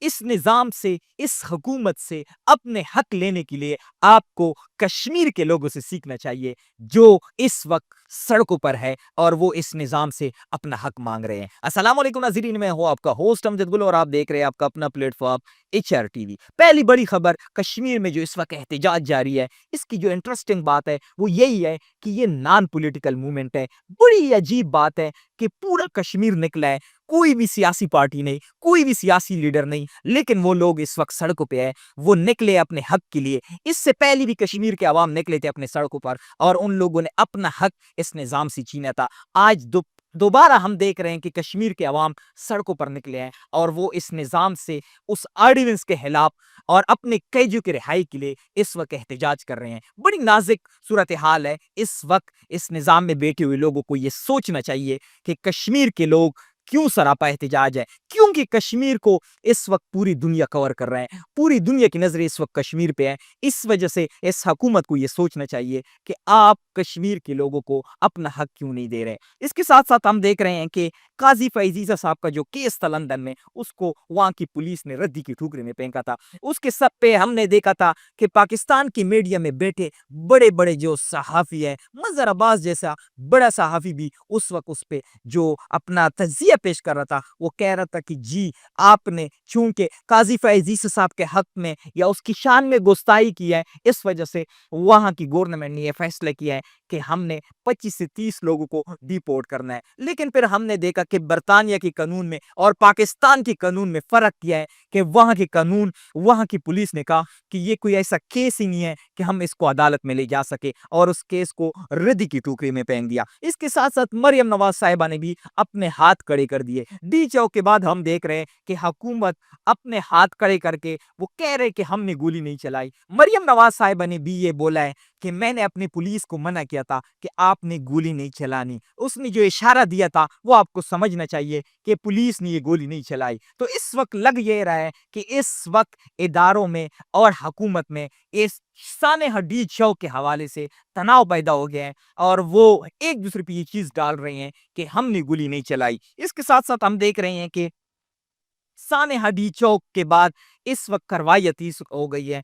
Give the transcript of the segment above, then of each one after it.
اس نظام سے، اس حکومت سے اپنے حق لینے کے لیے آپ کو کشمیر کے لوگوں سے سیکھنا چاہیے جو اس وقت سڑکوں پر ہے اور وہ اس نظام سے اپنا حق مانگ رہے ہیں۔ السلام علیکم ناظرین، میں ہوں آپ کا ہوسٹ امجد گل اور آپ دیکھ رہے ہیں آپ کا اپنا پلیٹ فارم HR TV۔ پہلی بڑی خبر، کشمیر میں جو اس وقت احتجاج جاری ہے، اس کی جو انٹرسٹنگ بات ہے وہ یہی ہے کہ یہ نان پولیٹیکل موومنٹ ہے۔ بڑی عجیب بات ہے کہ پورا کشمیر نکلا ہے، کوئی بھی سیاسی پارٹی نہیں، کوئی بھی سیاسی لیڈر نہیں، لیکن وہ لوگ اس وقت سڑکوں پہ ہیں، وہ نکلے اپنے حق کے لیے۔ اس سے پہلے بھی کشمیر کے عوام نکلے تھے اپنے سڑکوں پر اور ان لوگوں نے اپنا حق اس نظام سے چھینا تھا۔ آج دوبارہ ہم دیکھ رہے ہیں کہ کشمیر کے عوام سڑکوں پر نکلے ہیں اور وہ اس نظام سے، اس آرڈیننس کے خلاف اور اپنے قیدیوں کی رہائی کے لیے اس وقت احتجاج کر رہے ہیں۔ بڑی نازک صورتحال ہے۔ اس وقت اس نظام میں بیٹھے ہوئے لوگوں کو یہ سوچنا چاہیے کہ کشمیر کے لوگ کیوں سراپا احتجاج ہے، کیونکہ کشمیر کو اس وقت پوری دنیا کور کر رہے ہیں، پوری دنیا کی نظریں اس وقت کشمیر پہ ہیں۔ اس وجہ سے اس حکومت کو یہ سوچنا چاہیے کہ آپ کشمیر کے لوگوں کو اپنا حق کیوں نہیں دے رہے۔ اس کے ساتھ ساتھ ہم دیکھ رہے ہیں کہ قاضی فیضیزہ صاحب کا جو کیس تھا لندن میں، اس کو وہاں کی پولیس نے ردی کی ٹھوکرے میں پھینکا تھا۔ اس کے سب پہ ہم نے دیکھا تھا کہ پاکستان کی میڈیا میں بیٹھے بڑے بڑے جو صحافی ہیں، مظہر عباس جیسا بڑا صحافی بھی اس وقت اس پہ جو اپنا تجزیہ پیش کر رہا تھا، وہ کہہ رہا تھا کہ جی آپ نے چونکہ قاضی فیضیزہ صاحب کے حق میں یا اس کی شان میں گستاخی کی ہے، اس وجہ سے وہاں کی گورنمنٹ نے یہ فیصلہ کیا ہے کہ ہم نے 25 سے 30 لوگوں کو ڈیپورٹ کرنا ہے۔ لیکن پھر ہم نے دیکھا کہ برطانیہ کے قانون میں اور پاکستان کے قانون میں فرق کیا ہے کہ وہاں کے قانون، وہاں کی پولیس نے کہا کہ یہ کوئی ایسا کیس ہی نہیں ہے کہ ہم اس کو عدالت میں لے جا سکے اور اس کیس کو ردی کی ٹوکری میں پھینک دیا۔ اس کے ساتھ ساتھ مریم نواز صاحبہ نے بھی اپنے ہاتھ کھڑے کر دیے۔ ڈی چوک کے بعد ہم دیکھ رہے ہیں کہ حکومت اپنے ہاتھ کھڑے کر کے وہ کہہ رہے کہ ہم نے گولی نہیں چلائی۔ مریم نواز صاحبہ نے بھی یہ بولا ہے کہ میں نے اپنی پولیس کو منع کیا تھا کہ آپ نے گولی نہیں چلانی۔ اس نے جو اشارہ دیا تھا وہ آپ کو سمجھنا چاہیے کہ پولیس نے یہ گولی نہیں چلائی۔ تو اس وقت لگ یہ رہا ہے کہ اس وقت اداروں میں اور حکومت میں اس سانحہ ڈی چوک کے حوالے سے تناؤ پیدا ہو گیا ہے اور وہ ایک دوسرے پہ یہ چیز ڈال رہے ہیں کہ ہم نے گولی نہیں چلائی۔ اس کے ساتھ ساتھ ہم دیکھ رہے ہیں کہ سانحہ ڈی چوک کے بعد اس وقت کارروائیاتی ہو گئی ہے۔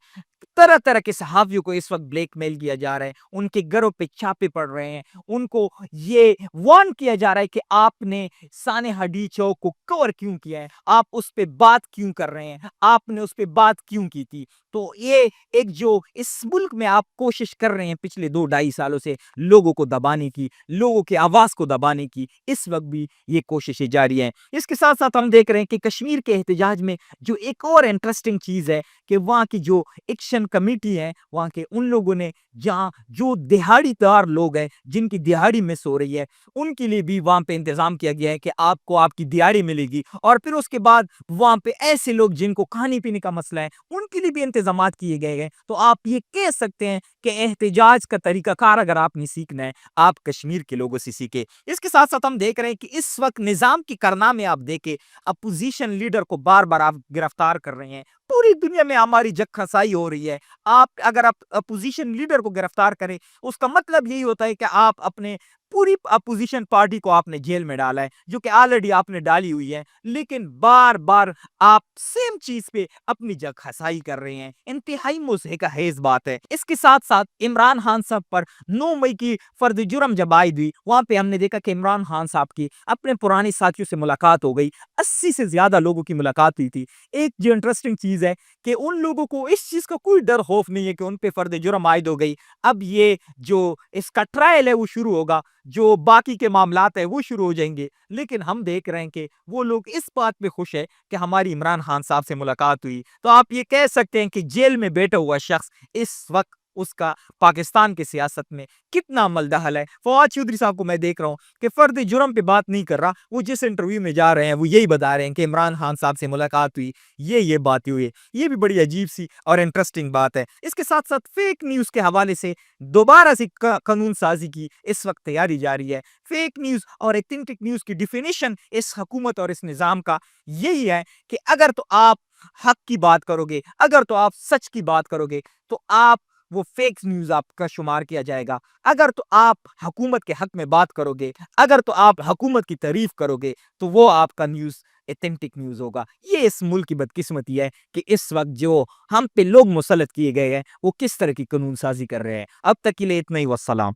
طرح طرح کے صحافیوں کو اس وقت بلیک میل کیا جا رہا ہے، ان کے گھروں پہ چھاپے پڑ رہے ہیں، ان کو یہ وارن کیا جا رہا ہے کہ آپ نے سانحہ ڈی چوک کو کور کیوں کیا ہے، آپ اس پہ بات کیوں کر رہے ہیں، آپ نے اس پہ بات کیوں کی تھی۔ تو یہ ایک جو اس ملک میں آپ کوشش کر رہے ہیں پچھلے 2-2.5 سالوں سے لوگوں کو دبانے کی، لوگوں کی آواز کو دبانے کی، اس وقت بھی یہ کوششیں جاری ہیں۔ اس کے ساتھ ساتھ ہم دیکھ رہے ہیں کہ کشمیر کے احتجاج میں جو ایک اور انٹرسٹنگ چیز ہے کہ وہاں کی جو ایکشن کمیٹی ہے، وہاں کے ان لوگوں نے جہاں جو دہاڑی دار لوگ ہیں جن کی دہاڑی مس ہو رہی ہے، ان کے لیے بھی وہاں پہ انتظام کیا گیا ہے کہ آپ کو آپ کی دہاڑی ملے گی، اور پھر اس کے بعد وہاں پہ ایسے لوگ جن کو کھانے پینے کا مسئلہ ہے ان کے لیے بھی انتظامات کیے گئے ہیں۔ تو آپ یہ کہہ سکتے ہیں کہ احتجاج کا طریقہ کار اگر آپ نے سیکھنا ہے، آپ کشمیر کے لوگوں سے سیکھیں۔ اس کے ساتھ ساتھ ہم دیکھ رہے ہیں کہ اس وقت نظام کی کارنامے آپ دیکھیں، اپوزیشن لیڈر کو بار بار آپ گرفتار کر رہے ہیں، پوری دنیا میں ہماری جگ خسائی ہو رہی ہے۔ اگر آپ اپوزیشن لیڈر کو گرفتار کریں، اس کا مطلب یہی ہوتا ہے کہ آپ اپنے پوری اپوزیشن پارٹی کو آپ نے جیل میں ڈالا ہے، جو کہ آلریڈی آپ نے ڈالی ہوئی ہے، لیکن بار بار آپ سیم چیز پہ اپنی جگ خسائی کر رہے ہیں۔ انتہائی مضحکہ خیز بات ہے۔ اس کے ساتھ ساتھ عمران خان صاحب پر 9 مئی کی فرد جرم جب عائد ہوئی، وہاں پہ ہم نے دیکھا کہ عمران خان صاحب کی اپنے پرانے ساتھیوں سے ملاقات ہو گئی، 80 سے زیادہ لوگوں کی ملاقات ہوئی تھی۔ ایک جو انٹرسٹنگ چیز ہے کہ ان لوگوں کو اس چیز کا کوئی ڈر خوف نہیں ہے کہ ان پہ فرد جرم عائد ہو گئی، اب یہ جو اس کا ٹرائل ہے وہ شروع ہوگا، جو باقی کے معاملات ہیں وہ شروع ہو جائیں گے، لیکن ہم دیکھ رہے ہیں کہ وہ لوگ اس بات پہ خوش ہے کہ ہماری عمران خان صاحب سے ملاقات ہوئی۔ تو آپ یہ کہہ سکتے ہیں کہ جیل میں بیٹھا ہوا شخص اس وقت اس کا پاکستان کی سیاست میں کتنا عمل دخل ہے۔ فواد چودھری صاحب کو میں دیکھ رہا ہوں کہ فرد جرم پہ بات نہیں کر رہا، وہ جس انٹرویو میں جا رہے ہیں وہ یہی بتا رہے ہیں کہ عمران خان صاحب سے ملاقات ہوئی، یہ باتیں ہوئی۔ یہ بھی بڑی عجیب سی اور انٹرسٹنگ بات ہے۔ اس کے ساتھ ساتھ فیک نیوز کے حوالے سے دوبارہ سے قانون سازی کی اس وقت تیاری جاری ہے۔ فیک نیوز اور ایتھنٹک نیوز کی ڈیفینیشن اس حکومت اور اس نظام کا یہی ہے کہ اگر تو آپ حق کی بات کرو گے، اگر تو آپ سچ کی بات کرو گے، تو آپ وہ فیک نیوز آپ کا شمار کیا جائے گا۔ اگر تو آپ حکومت کے حق میں بات کرو گے، اگر تو آپ حکومت کی تعریف کرو گے، تو وہ آپ کا نیوز ایتھینٹک نیوز ہوگا۔ یہ اس ملک کی بدقسمتی ہے کہ اس وقت جو ہم پہ لوگ مسلط کیے گئے ہیں وہ کس طرح کی قانون سازی کر رہے ہیں۔ اب تک کے لیے اتنا ہی، والسلام۔